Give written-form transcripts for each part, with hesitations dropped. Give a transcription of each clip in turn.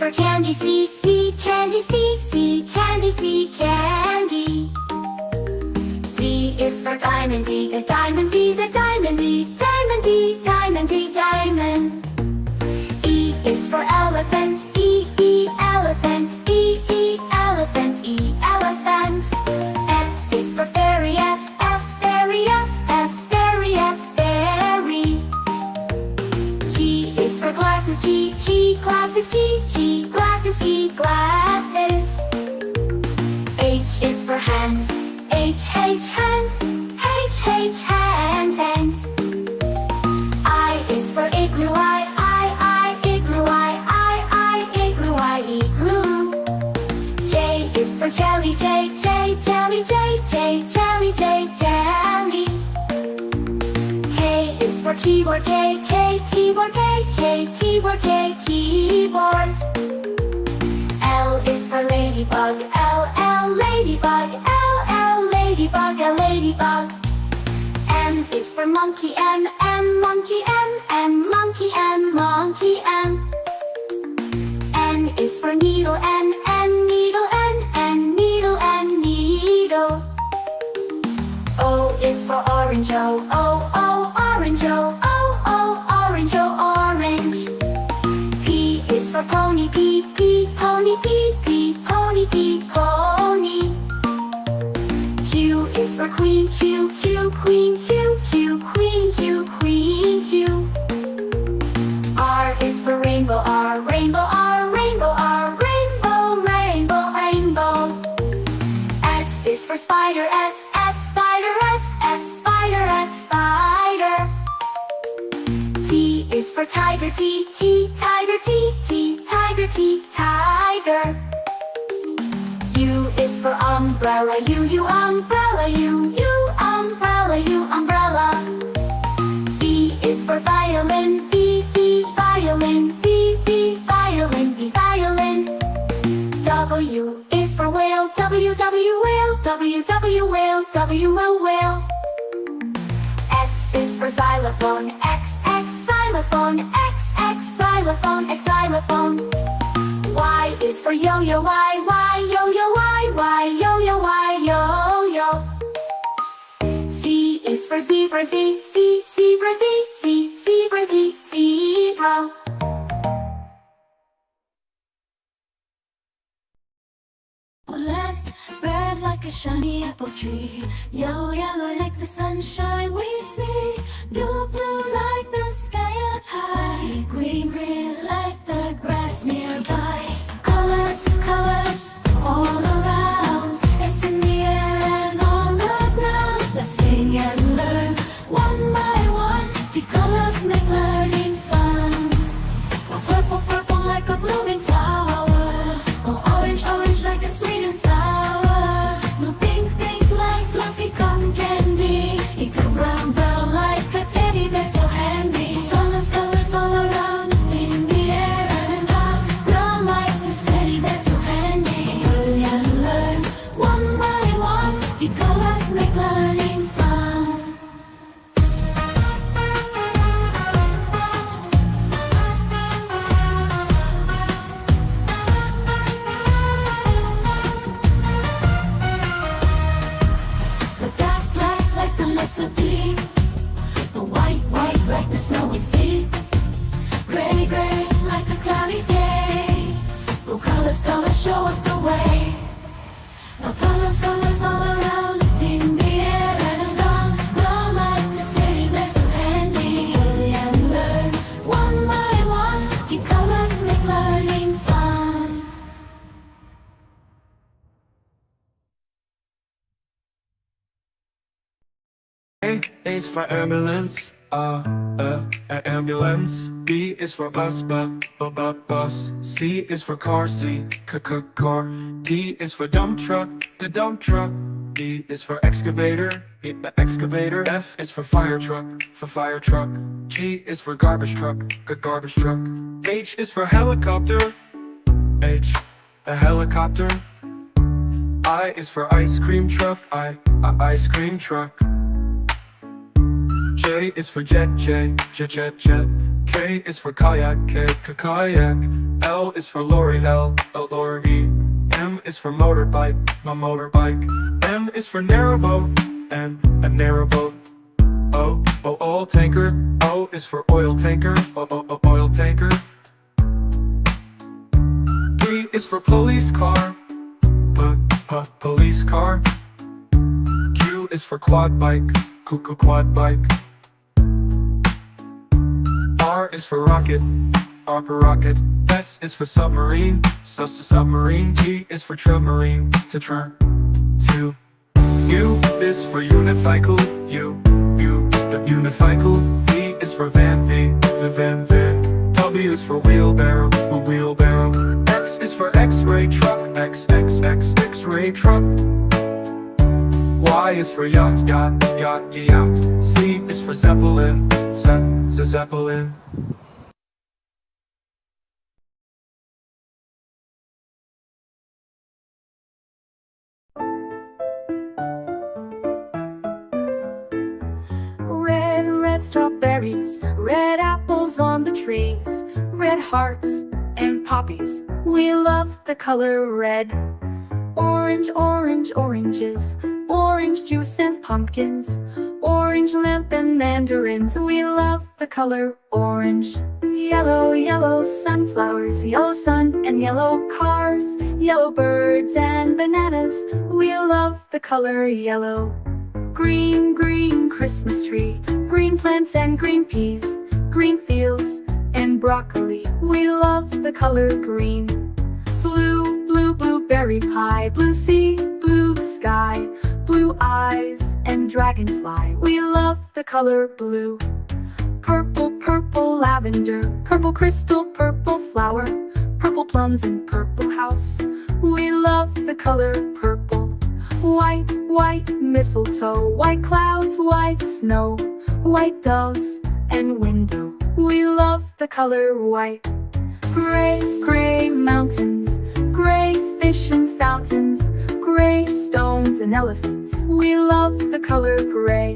for candy, C, candy, C, candy, C, candy. D is for diamond, D, the diamond, D, the diamond, D, diamond, D, diamond, D, diamond. E is for elephant, E, elephant, E, elephant, E, elephant. F is for fairy, F, fairy, F, fairy, fairy. G is for glasses, G, glasses, G, glasses, G, glasses. H is for hand, H, hand, H, hand. I is for igloo, I, igloo, I, igloo, I, igloo. J is for jelly, J, jelly, jelly, jelly. K is for keyboard, K, keyboard, K, keyboard, keyboard. L is for ladybug, L, ladybug, L, ladybug, ladybug. M is for monkey, M, monkey, M, monkey, M, monkey, M. N is for needle, N, needle, N, needle, needle. O is for orange, O, orange, O, orange, orange. P is for pony, P, pony, P, pony, pony. Q is for queen, Q, queen, Q, queen, Q. R is for rainbow, R, rainbow, rainbow, rainbow. S is for spider, S, spider, S, spider. T is for tiger, T, tiger, tiger, tiger. U is for umbrella, U, umbrella, U, umbrella, umbrella. V is for violin, V, violin, V, violin, violin. W is for whale, W, whale, W, whale, W, whale. X is for xylophone, X, xylophone, X, xylophone, xylophone. Y is for yo-yo, Y, yo-yo, Y, yo-yo, yo-yo. Z is for zebra, Z, zebra, Z, zebra, zebra. Black, red like a shiny apple tree. Yellow, yellow like the sunshine we see. Blue, blue like the sky up high. Green, green like the grass nearby. Colors, colors all around. It's in the air and on the ground. Let's sing and learn one by one. The colors make learning fun. Oh, purple, purple like a blooming flower. Oh, orange, orange like a sweet and sour. Blue, pink, pink like fluffy cotton candy. Eagle, brown, brown like a teddy bear so handy. Colors, colors all around. In the air and on ground like this teddy bear so handy. Learn and learn one by one. The colors make learning fun. The black, black like the lips of tea. The white, white like the snowy sea. Gray, gray like a cloudy day. Oh, colors, colors show us the way. The colors, colors all around. In the air and on like the city, they're so handy. Learn and learn one by one. The colors make learning fun. A is for ambulance, ambulance. B is for bus, bus. C is for car, car. D is for dump truck, the dump truck. E is for excavator, the excavator. F is for fire truck, G is for garbage truck, garbage truck. H is for helicopter, H, a helicopter. I is for ice cream truck, ice cream truck. J is for jet, jet. K is for kayak, kayak. L is for lorry, L-O-R-E. M is for motorbike, my motorbike. N is for narrowboat, N, a narrowboat. O, oil tanker, O is for oil tanker, oil tanker. P is for police car, police car. Q is for quad bike, quad bike. R is for rocket, rocket. S is for submarine, submarine. T is for submarine, to. U is for unicycle, unicycle. V is for van, van. W is for wheelbarrow, wheelbarrow. X is for X-ray truck, X-ray truck. Y is for yacht, yacht. Z is for zeppelin, zeppelin. Red strawberries, red apples on the trees, red hearts and poppies. We love the color red. Orange, oranges, orange juice and pumpkins, orange lamp and mandarins. We love the color orange. Yellow sunflowers, yellow sun and yellow cars, yellow birds and bananas. We love the color yellow. Green Christmas tree, green plants and green peas, green fields and broccoli. We love the color green. Blue blueberry pie, blue sea, blue sky, blue eyes and dragonfly. We love the color blue. Purple lavender, purple crystal, purple flower, purple plums and purple house. We love the color purple. White mistletoe, white clouds, white snow, white doves and window. We love the color white. Gray mountains, gray fish and fountains, gray stones and elephants. We love the color gray.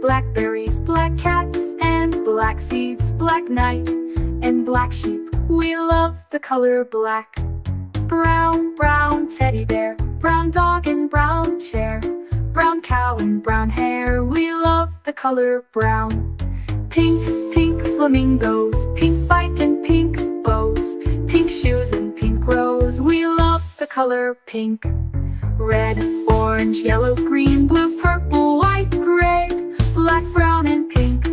Blackberries, black cats and black seeds, black night and black sheep. We love the color black. Brown teddy bear, brown dog and brown chair, brown cow and brown hair. We love the color brown. Pink flamingos, pink bike and pink bows, pink shoes and pink rose. We love the color pink. Red, orange, yellow, green, blue, purple, white, gray, black, brown and pink.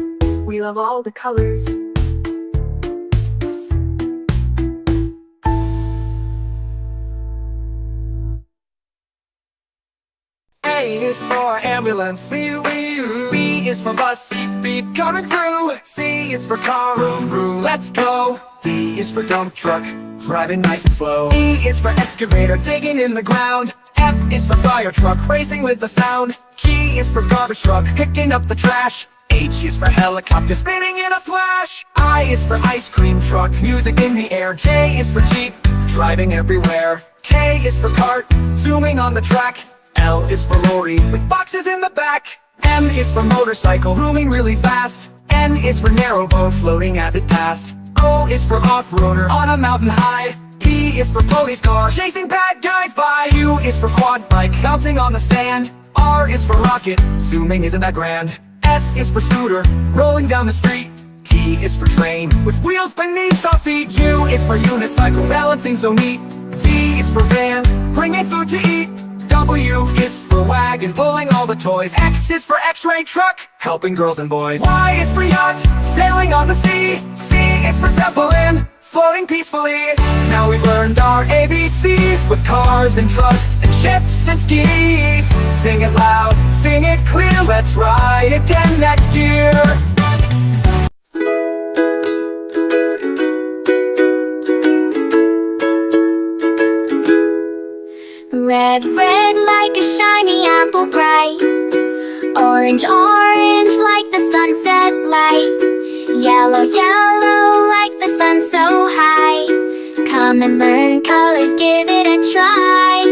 We love all the colors. A is for ambulance, B is for bus, beep coming through. C is for car, vroom, let's go. D is for dump truck, driving nice and slow. E is for excavator, digging in the ground. F is for fire truck, racing with the sound. G is for garbage truck, picking up the trash. H is for helicopter, spinning in a flash. I is for ice cream truck, music in the air. J is for jeep, driving everywhere. K is for cart, zooming on the track. L is for lorry, with boxes in the back. M is for motorcycle, zooming really fast. N is for narrowboat, floating as it passed. O is for off-roader, on a mountain high. P is for police car, chasing bad guys by. Q is for quad bike, bouncing on the sand. R is for rocket, zooming isn't that grand. S is for scooter, rolling down the street. T is for train, with wheels beneath our feet. U is for unicycle, balancing so neat. V is for van, bringing food to eat. W is for wagon, pulling all the toys. X is for X-ray truck, helping girls and boys. Y is for yacht, sailing on the sea. C is for zeppelin, floating peacefully. Now we've learned our ABCs, with cars and trucks and ships and skis. Sing it loud, sing it clear, let's ride again next year. Red like a shiny apple bright. Orange like the sunset light. Yellow like the sun so high. Come and learn colors, give it a try.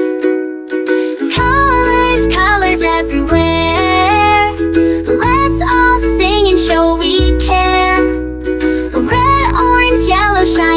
Colors everywhere. Let's all sing and show we care. Red, orange, yellow, shine.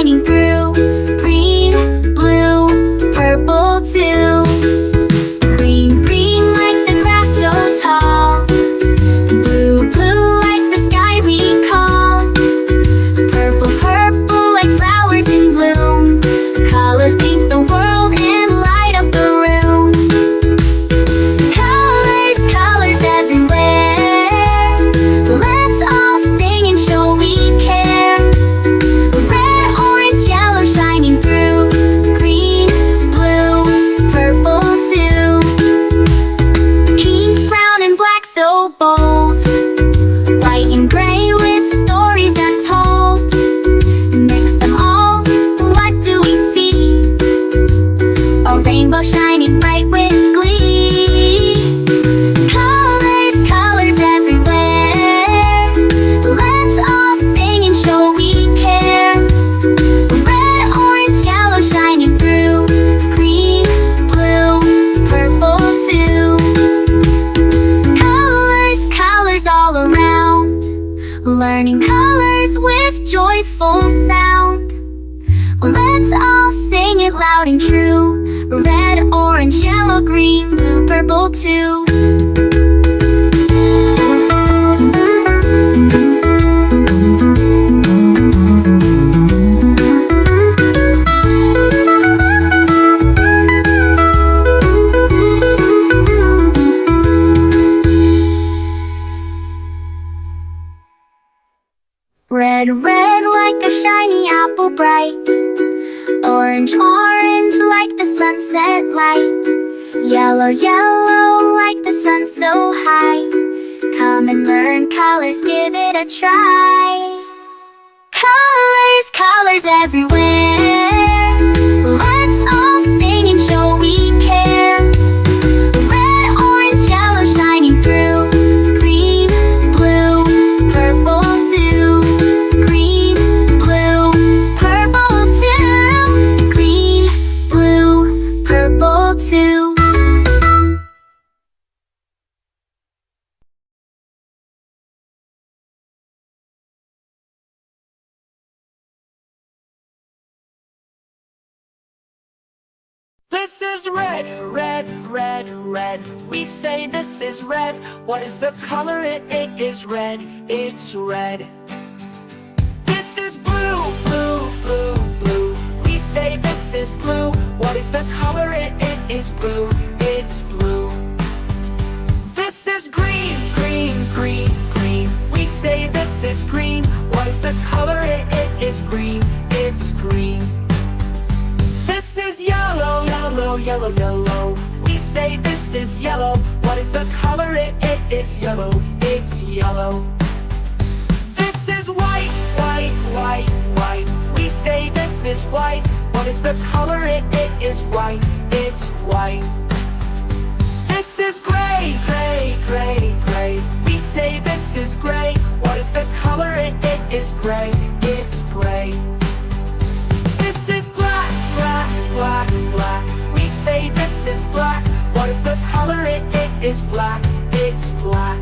colors with joyful sound. Let's all sing it loud and true. Red, orange, yellow, green, blue, purple too. Red, red like a shiny apple bright. Orange, orange like the sunset light. Yellow, yellow like the sun so high. Come and learn colors, give it a try. Colors, colors everywhere. Let's all sing and show we care. Red, orange, yellow shining through. Green, blue, purple too. Green, blue, purple too. Green, blue, purple too. This is red, red, red, red. We say this is red. What is the color? It is red. It's red. This is blue, blue, blue, blue. We say this is blue. What is the color? It is blue. It's blue. This is green, green, green, green. We say this is green. What is the color? It is green. It's green. This is yellow, yellow, yellow, yellow. We say this is yellow. What is the color? It is yellow. It's yellow. This is white, white, white, white. We say this is white. What is the color? It is white. It's white. This is gray, gray, gray, gray. We say this is gray. What is the color? It is gray. It's gray. This is black, black, black, black. We say this is black. What is the color? It is black. It's black.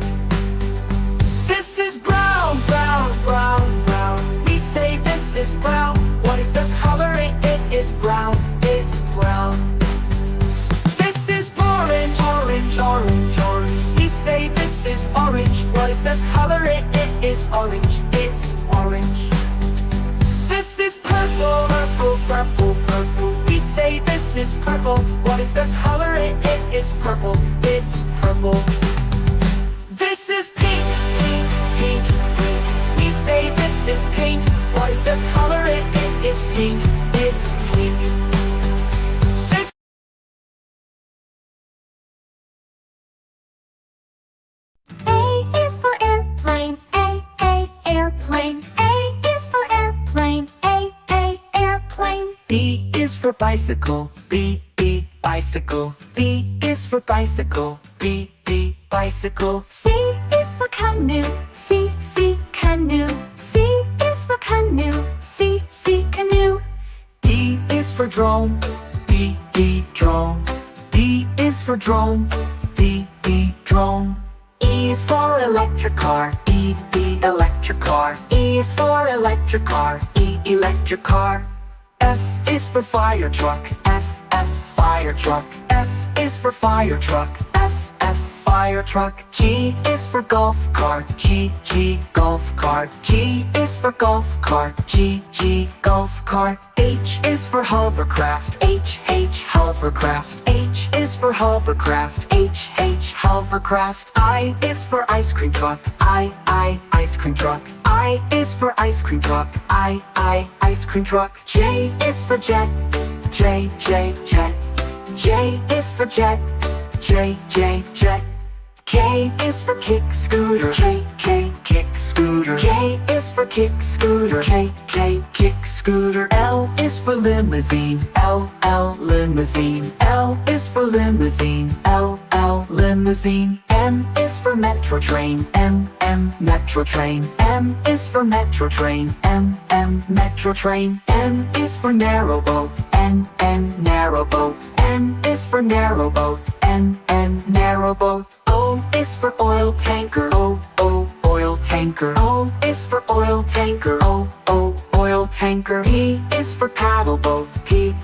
This is brown, brown, brown, brown. We say this is brown. What is the color? It is brown. It's brown. This is orange, orange, orange, orange. We say this is orange. What is the color? It is orange. It's orange. This is purple, purple, purple, purple. We say this is purple. What is the color? It is purple. It's purple. This is pink, pink, pink, pink. We say this is pink. What is the color? It is pink. It's pink. This A is for airplane. A, airplane. A is for airplane. A, airplane. B is for bicycle. B, bicycle. B is for bicycle. B, bicycle. C is for canoe. C, canoe. C is for canoe. C, canoe. D is for drone. D, drone. D is for drone. D, drone. E is for electric car. E, electric car. E is for electric car. E, electric car. F is for fire truck. F, fire truck. F is for fire truck. F, fire truck. G is for golf cart. G, golf cart. G is for golf cart. G, golf cart. H is for hovercraft. H, hovercraft. H is for hovercraft. H, hovercraft. I is for ice cream truck. I, ice cream truck. I is for ice cream truck. I, ice cream truck. J is for jet. J, jet. J is for jet. J, jet. K is for kick scooter. K, kick scooter. K is for kick scooter. K, kick scooter. L is for limousine. L, limousine. L is for limousine. L, limousine. M is for metro train. M, metro train. M is for metro train. M, metro train. N is for narrow boat. N, narrow boat. N is for narrow boat. N, narrow boat. O is for oil tanker. O, oil tanker. tanker. O is for oil tanker. O, oil tanker. P is for paddle boat. P,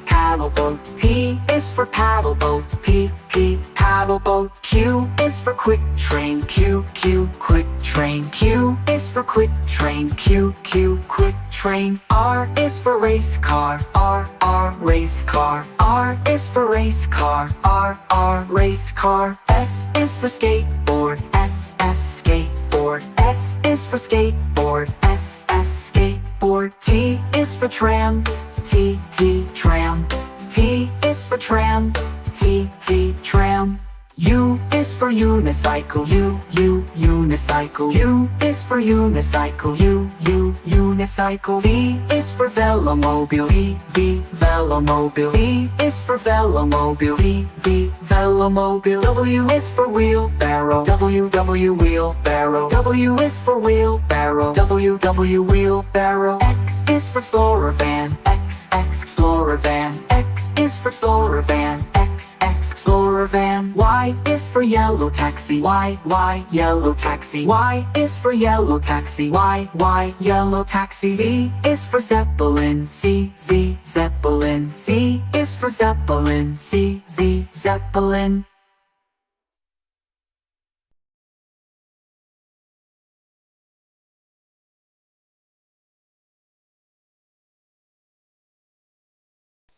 paddle boat. P is for paddle boat. P, paddle boat. Q is for quick train. Q, quick train. Q is for quick train. Q, quick train. R is for race car. R, race car. R is for race car. R, race car. S is for skateboard. S, skateboard. S is for skateboard. S, skateboard. T is for tram. T, tram. T is for tram. T, tram. U is for unicycle. U, unicycle. U is for unicycle. U, unicycle. V is for velomobile. V, velomobile. V is for velomobile. V, velomobile. W is for wheelbarrow. W, wheelbarrow. W is for wheelbarrow. W, wheelbarrow. X is for explorer van. X, explorer van. X is for explorer van. X, explorer van. Y is for yellow taxi. Y, yellow taxi. Y is for yellow taxi. Y, yellow taxi. Z is for zeppelin. Z, zeppelin. Z is for zeppelin. Z, zeppelin.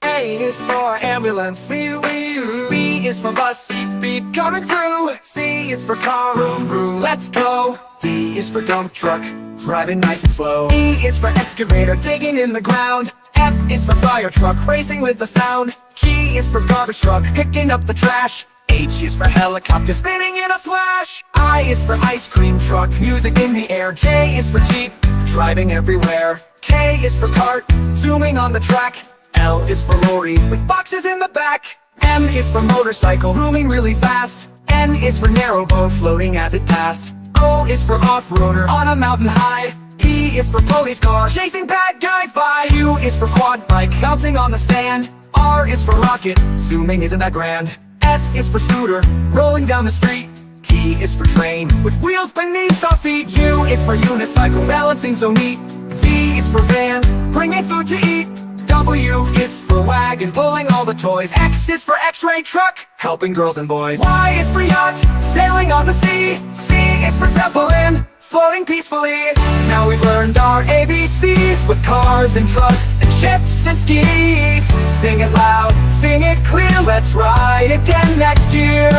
A is for ambulance. B is for bus. Beep, coming through. C is for car. Vroom, let's go. D is for dump truck, driving nice and slow. E is for excavator, digging in the ground. F is for fire truck, racing with the sound. G is for garbage truck, picking up the trash. H is for helicopter, spinning in a flash. I is for ice cream truck, music in the air. J is for jeep, driving everywhere. K is for cart, zooming on the track. L is for lorry, with boxes in the back. M is for motorcycle, zooming really fast. N is for narrow boat, floating as it passed. O is for off-roader, on a mountain high. P is for police car, chasing bad guys by. Q is for quad bike, bouncing on the sand. R is for rocket, zooming isn't that grand. S is for scooter, rolling down the street. T is for train, with wheels beneath our feet. U is for unicycle, balancing so neat. V is for van, bringing food to eat. W is for wagon, pulling all the toys. X is for x-ray truck, helping girls and boys. Y is for yacht, sailing on the sea. C is for zeppelin, floating peacefully. Now we've learned our ABCs, with cars and trucks and ships and skis. Sing it loud, sing it clear, let's ride again next year.